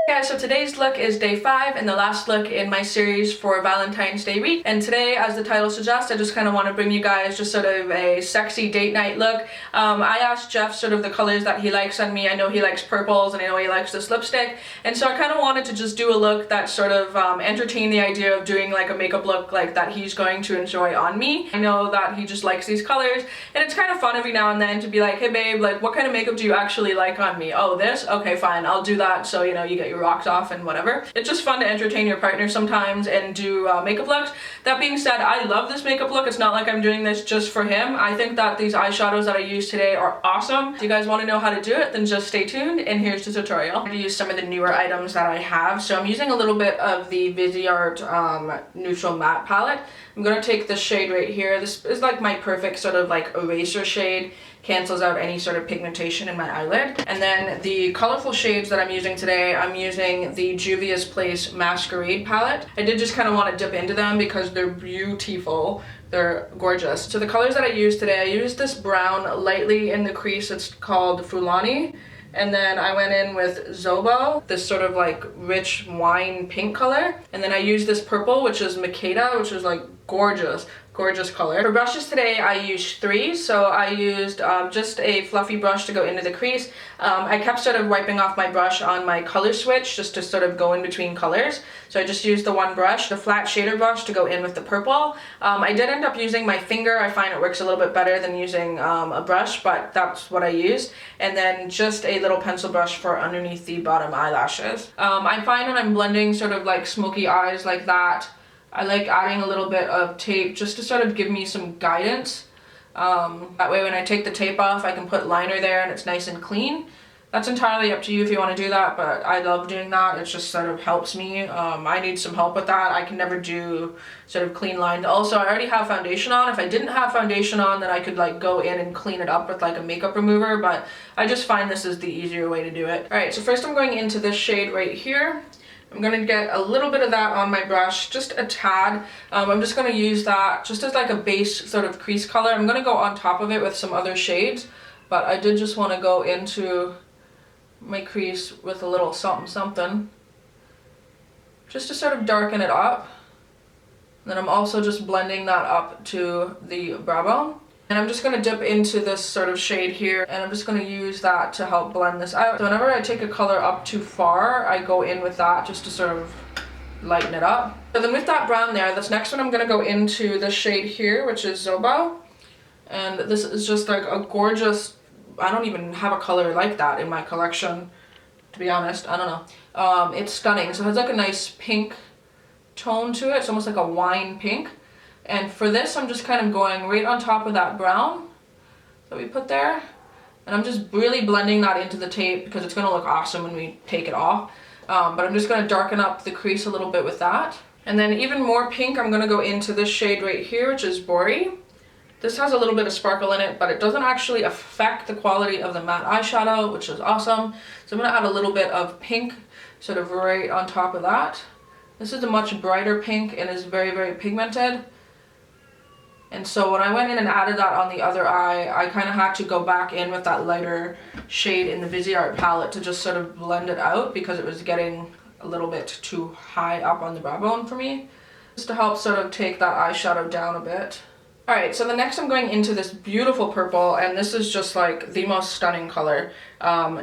Yeah, so today's look is day 5 and the last look in my series for Valentine's Day week. And today, as the title suggests, I just kind of want to bring you guys just sort of a sexy date night look. I asked Jeff sort of the colors that he likes on me. I know he likes purples and I know he likes this lipstick. And so I kind of wanted to just do a look that sort of entertained the idea of doing like a makeup look like that he's going to enjoy on me. I know that he just likes these colors and it's kind of fun every now and then to be like, hey babe, like what kind of makeup do you actually like on me? Oh, this? Okay, fine, I'll do that. So, you know, you get your rocks off and whatever. It's just fun to entertain your partner sometimes and do makeup looks. That being said, I love this makeup look. It's not like I'm doing this just for him. I think that these eyeshadows that I use today are awesome. If you guys want to know how to do it, then just stay tuned and here's the tutorial. I'm going to use some of the newer items that I have. So I'm using a little bit of the Myeyeshadowisod neutral matte palette. I'm going to take this shade right here. This is like my perfect sort of like eraser shade. Cancels out any sort of pigmentation in my eyelid. And then the colorful shades that I'm using today, I'm using the Juvia's Place Masquerade palette. I did just kind of want to dip into them because they're beautiful. They're gorgeous. So the colors that I used today, I used this brown lightly in the crease. It's called Fulani. And then I went in with Zobo, this sort of like rich wine pink color. And then I used this purple, which is Makeda, which is like gorgeous color. For brushes today, I used 3. So I used just a fluffy brush to go into the crease. I kept sort of wiping off my brush on my color switch just to sort of go in between colors. So I just used the one brush, the flat shader brush, to go in with the purple. I did end up using my finger. I find it works a little bit better than using a brush, but that's what I used. And then just a little pencil brush for underneath the bottom eyelashes. I find when I'm blending sort of like smoky eyes like that, I like adding a little bit of tape just to sort of give me some guidance. That way when I take the tape off, I can put liner there and it's nice and clean. That's entirely up to you if you want to do that, but I love doing that. It just sort of helps me. I need some help with that. I can never do sort of clean lines. Also, I already have foundation on. If I didn't have foundation on, then I could like go in and clean it up with like a makeup remover, but I just find this is the easier way to do it. All right, so first I'm going into this shade right here. I'm going to get a little bit of that on my brush, just a tad. I'm just going to use that just as like a base sort of crease color. I'm going to go on top of it with some other shades, but I did just want to go into my crease with a little something just to sort of darken it up. And then I'm also just blending that up to the brow bone. And I'm just going to dip into this sort of shade here and I'm just going to use that to help blend this out. So whenever I take a color up too far, I go in with that just to sort of lighten it up. So then with that brown there, this next one I'm going to go into this shade here, which is Zobo. And this is just like a gorgeous, I don't even have a color like that in my collection, to be honest. I don't know. It's stunning. So it has like a nice pink tone to it. It's almost like a wine pink. And for this, I'm just kind of going right on top of that brown that we put there. And I'm just really blending that into the tape because it's going to look awesome when we take it off. But I'm just going to darken up the crease a little bit with that. And then even more pink, I'm going to go into this shade right here, which is Bori. This has a little bit of sparkle in it, but it doesn't actually affect the quality of the matte eyeshadow, which is awesome. So I'm going to add a little bit of pink sort of right on top of that. This is a much brighter pink and is very, very pigmented. And so when I went in and added that on the other eye, I kind of had to go back in with that lighter shade in the Viseart palette to just sort of blend it out because it was getting a little bit too high up on the brow bone for me. Just to help sort of take that eyeshadow down a bit. Alright, so the next I'm going into this beautiful purple, and this is just like the most stunning color.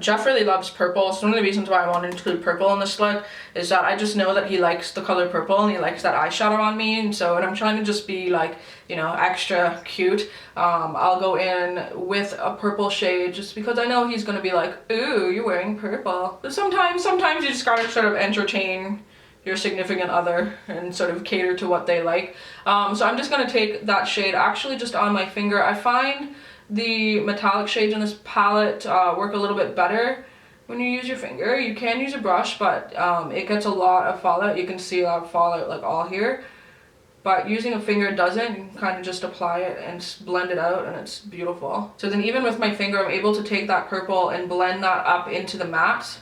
Jeff really loves purple, so one of the reasons why I want to include purple in this look is that I just know that he likes the color purple and he likes that eyeshadow on me, and so when I'm trying to just be like, you know, extra cute, I'll go in with a purple shade just because I know he's going to be like, ooh, you're wearing purple. But sometimes you just gotta sort of entertain your significant other and sort of cater to what they like. So I'm just going to take that shade actually just on my finger. I find the metallic shades in this palette work a little bit better when you use your finger. You can use a brush, but it gets a lot of fallout. You can see a lot of fallout like all here. But using a finger doesn't. You can kind of just apply it and blend it out and it's beautiful. So then even with my finger, I'm able to take that purple and blend that up into the matte.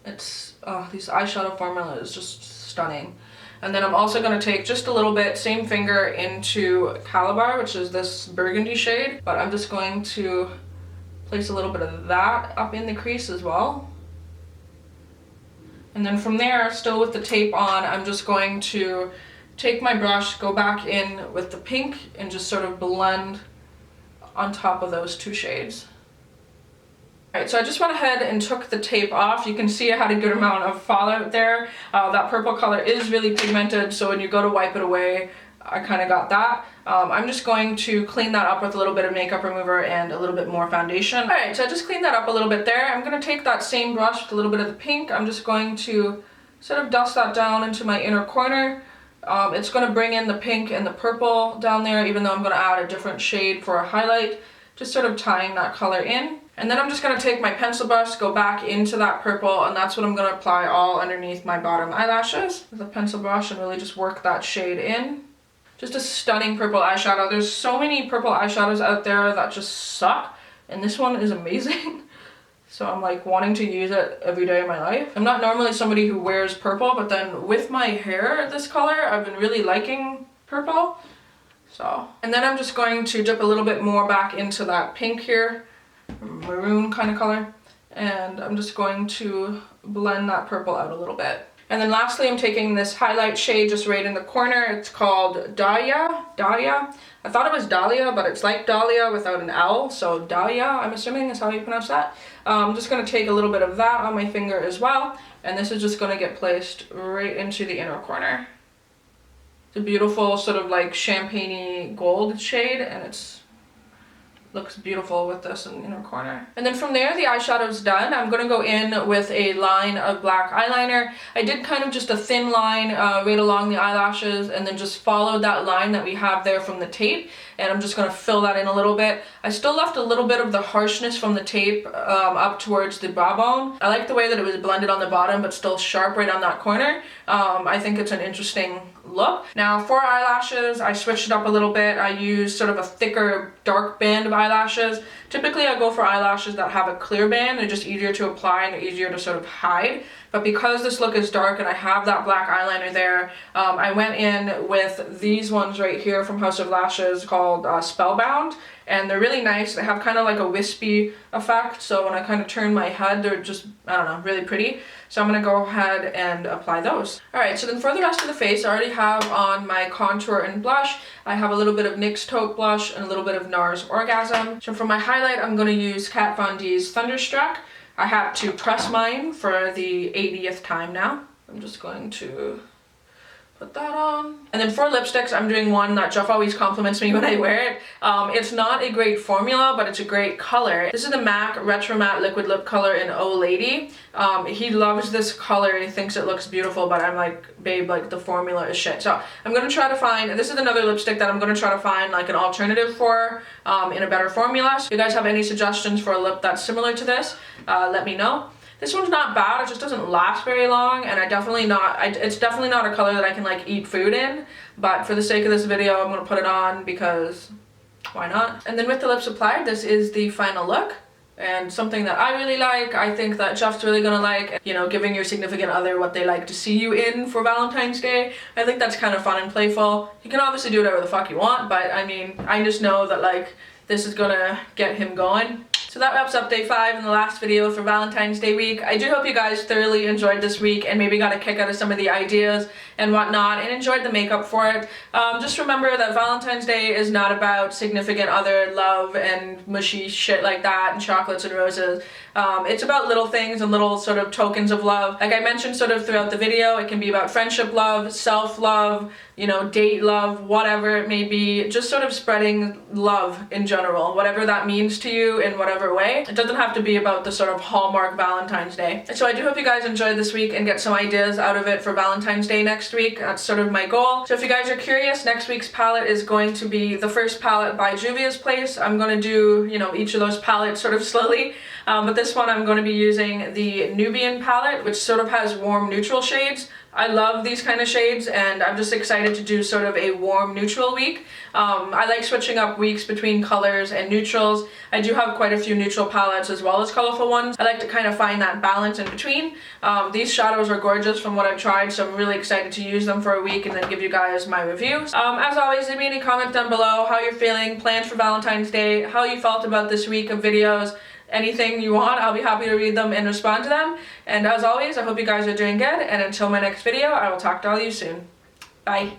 It's, these eyeshadow formula is just stunning. And then I'm also going to take just a little bit, same finger, into Calabar, which is this burgundy shade. But I'm just going to place a little bit of that up in the crease as well. And then from there, still with the tape on, I'm just going to take my brush, go back in with the pink, and just sort of blend on top of those two shades. Alright, so I just went ahead and took the tape off. You can see I had a good amount of fallout there. That purple color is really pigmented, so when you go to wipe it away, I kind of got that. I'm just going to clean that up with a little bit of makeup remover and a little bit more foundation. Alright, so I just cleaned that up a little bit there. I'm going to take that same brush with a little bit of the pink. I'm just going to sort of dust that down into my inner corner. It's going to bring in the pink and the purple down there, even though I'm going to add a different shade for a highlight, just sort of tying that color in. And then I'm just going to take my pencil brush, go back into that purple, and that's what I'm going to apply all underneath my bottom eyelashes with a pencil brush and really just work that shade in. Just a stunning purple eyeshadow. There's so many purple eyeshadows out there that just suck, and this one is amazing. So I'm like wanting to use it every day of my life. I'm not normally somebody who wears purple, but then with my hair this color, I've been really liking purple. So, and then I'm just going to dip a little bit more back into that pink here, maroon kind of color, and I'm just going to blend that purple out a little bit. And then lastly, I'm taking this highlight shade just right in the corner. It's called Dahlia. I thought it was Dahlia, but it's like Dahlia without an L, so Dahlia, I'm assuming is how you pronounce that. I'm just going to take a little bit of that on my finger as well, and this is just going to get placed right into the inner corner. It's a beautiful sort of like champagne-y gold shade, and it's looks beautiful with this in the inner corner. And then from there, the eyeshadow's done. I'm going to go in with a line of black eyeliner. I did kind of just a thin line right along the eyelashes, and then just followed that line that we have there from the tape, and I'm just going to fill that in a little bit. I still left a little bit of the harshness from the tape up towards the brow bone. I like the way that it was blended on the bottom but still sharp right on that corner. I think it's an interesting look. Now for eyelashes, I switched it up a little bit. I used sort of a thicker dark band of eyelashes. Typically I go for eyelashes that have a clear band. They're just easier to apply and they're easier to sort of hide. But because this look is dark and I have that black eyeliner there, I went in with these ones right here from House of Lashes called Spellbound. And they're really nice. They have kind of like a wispy effect, so when I kind of turn my head, they're just, I don't know, really pretty. So I'm going to go ahead and apply those. Alright, so then for the rest of the face, I already have on my contour and blush. I have a little bit of NYX Taupe blush and a little bit of NARS Orgasm. So for my highlight, I'm going to use Kat Von D's Thunderstruck. I had to press mine for the 80th time now. I'm just going to put that on. And then for lipsticks, I'm doing one that Jeff always compliments me when I wear it. It's not a great formula, but it's a great color. This is the MAC Retro Matte Liquid Lip Color in Oh Lady. He loves this color. He thinks it looks beautiful, but I'm like, babe, like the formula is shit. So I'm going to try to find, this is another lipstick that I'm going to try to find like an alternative for in a better formula. So if you guys have any suggestions for a lip that's similar to this, let me know. This one's not bad, it just doesn't last very long, and it's definitely not a color that I can like eat food in, but for the sake of this video, I'm gonna put it on because why not? And then with the lips applied, this is the final look, and something that I really like, I think that Jeff's really gonna like, you know, giving your significant other what they like to see you in for Valentine's Day. I think that's kind of fun and playful. You can obviously do whatever the fuck you want, but I mean, I just know that like, this is gonna get him going. So that wraps up day 5 in the last video for Valentine's Day week. I do hope you guys thoroughly enjoyed this week and maybe got a kick out of some of the ideas and whatnot and enjoyed the makeup for it. Just remember that Valentine's Day is not about significant other love and mushy shit like that and chocolates and roses. It's about little things and little sort of tokens of love. Like I mentioned sort of throughout the video, it can be about friendship love, self-love, you know, date love, whatever it may be, just sort of spreading love in general, whatever that means to you in whatever way. It doesn't have to be about the sort of hallmark Valentine's Day. So I do hope you guys enjoyed this week and get some ideas out of it for Valentine's Day next week. That's sort of my goal. So if you guys are curious, next week's palette is going to be the first palette by Juvia's Place. I'm going to do, you know, each of those palettes sort of slowly. But this one I'm going to be using the Nubian palette, which sort of has warm neutral shades. I love these kind of shades and I'm just excited to do sort of a warm neutral week. I like switching up weeks between colors and neutrals. I do have quite a few neutral palettes as well as colorful ones. I like to kind of find that balance in between. These shadows are gorgeous from what I've tried, so I'm really excited to use them for a week and then give you guys my reviews. As always, leave me any comments down below, how you're feeling, plans for Valentine's Day, how you felt about this week of videos, anything you want. I'll be happy to read them and respond to them. And as always, I hope you guys are doing good, and until my next video, I will talk to all of you soon. Bye.